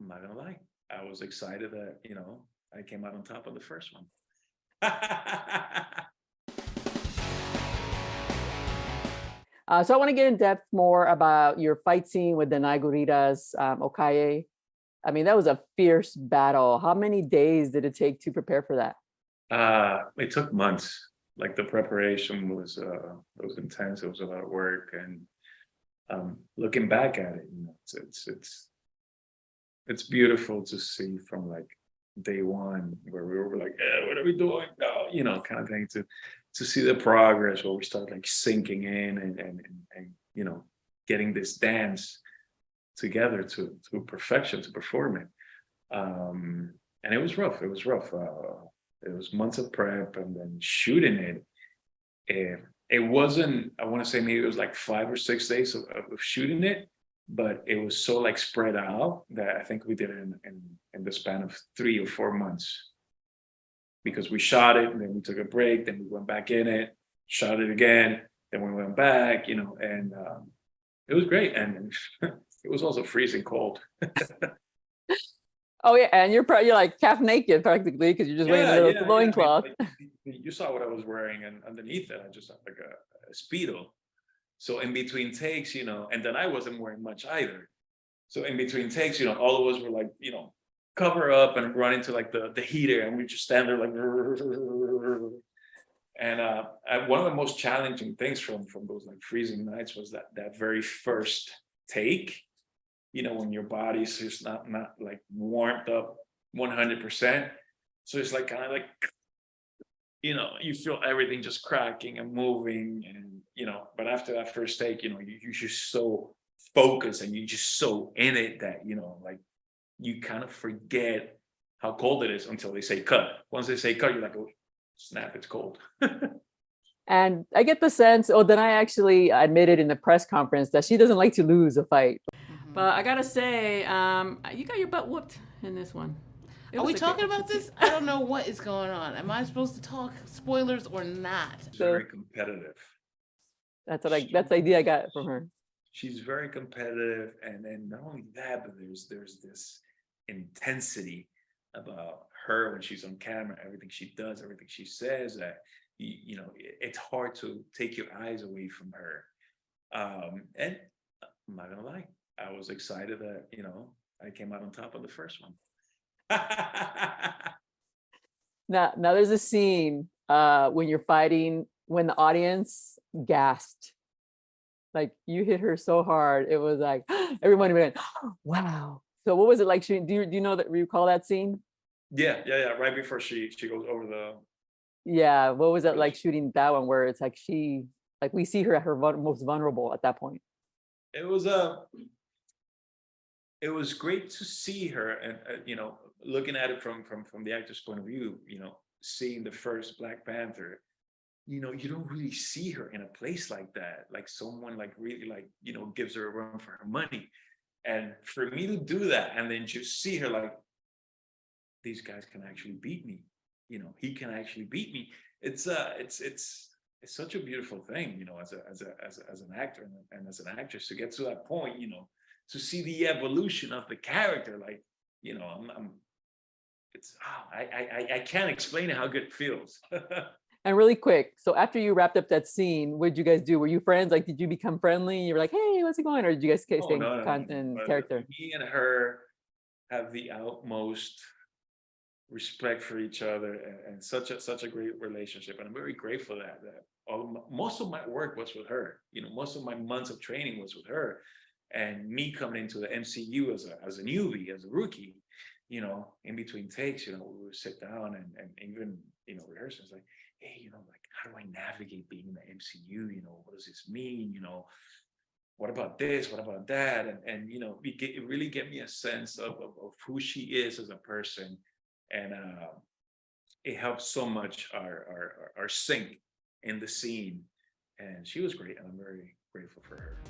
I'm not gonna lie. I was excited that, I came out on top of the first one. So I want to get in depth more about your fight scene with Danai Gurira's Okoye. I mean, that was a fierce battle. How many days did it take to prepare for that? It took months. Like the preparation was it was intense. It was a lot of work, and looking back at it, it's beautiful to see from like day one where we were like, what are we doing? No, kind of thing to see the progress where we start like sinking in and getting this dance together to perfection to perform it. And it was rough. It was rough. It was months of prep and then shooting it. It wasn't, I want to say maybe it was like 5 or 6 days of shooting it, but it was so like spread out that I think we did it in the span of 3 or 4 months, because we shot it and then we took a break, then we went back in it, shot it again, then we went back, and it was great. And it was also freezing cold. Oh yeah, and you're like half naked practically because you're just wearing a little loincloth. I mean, you saw what I was wearing, and underneath it, I just had like a speedo. So in between takes, and then I wasn't wearing much either. So in between takes, all of us were like, cover up and run into like the heater, and we just stand there like. And one of the most challenging things from those like freezing nights was that very first take. When your body's just not like warmed up 100%. So it's like kind of like, you feel everything just cracking and moving, and but after that first take, you're just so focused and you're just so in it that like you kind of forget how cold it is until they say cut. Once they say cut, you're like, oh snap, it's cold. And I get the sense, Danai actually admitted in the press conference that she doesn't like to lose a fight. But I gotta say, you got your butt whooped in this one. Are we talking about this? I don't know what is going on. Am I supposed to talk spoilers or not? Very competitive. That's the idea I got from her. She's very competitive, and then not only that, but there's this intensity about her when she's on camera. Everything she does, everything she says, that it's hard to take your eyes away from her. And I'm not gonna lie, I was excited that I came out on top of the first one. Now there's a scene when you're fighting when the audience gasped. Like you hit her so hard, it was like everybody went, wow. So what was it like shooting? Do you know that, recall that scene? Yeah. Right before she goes over the. Yeah, what was it like shooting that one where it's like we see her at her most vulnerable at that point? It was great to see her, and looking at it from the actor's point of view, seeing the first Black Panther. You don't really see her in a place like that, like someone like really like gives her a run for her money. And for me to do that and then just see her like, these guys can actually beat me, he can actually beat me. It's such a beautiful thing, as an actor and as an actress, to get to that point, to see the evolution of the character. Like, I can't explain how good it feels. And really quick, so after you wrapped up that scene, what did you guys do? Were you friends? Like, did you become friendly? You were like, hey, how's it going? Or did you guys stay in character? Me and her have the utmost respect for each other, and such a great relationship. And I'm very grateful that most of my work was with her. Most of my months of training was with her. And me coming into the MCU as a newbie, as a rookie, in between takes, we would sit down and even, rehearsals, like, hey, like, how do I navigate being in the MCU? What does this mean? What about this? What about that? And it really gave me a sense of who she is as a person. And it helped so much our sync in the scene. And she was great, and I'm very grateful for her.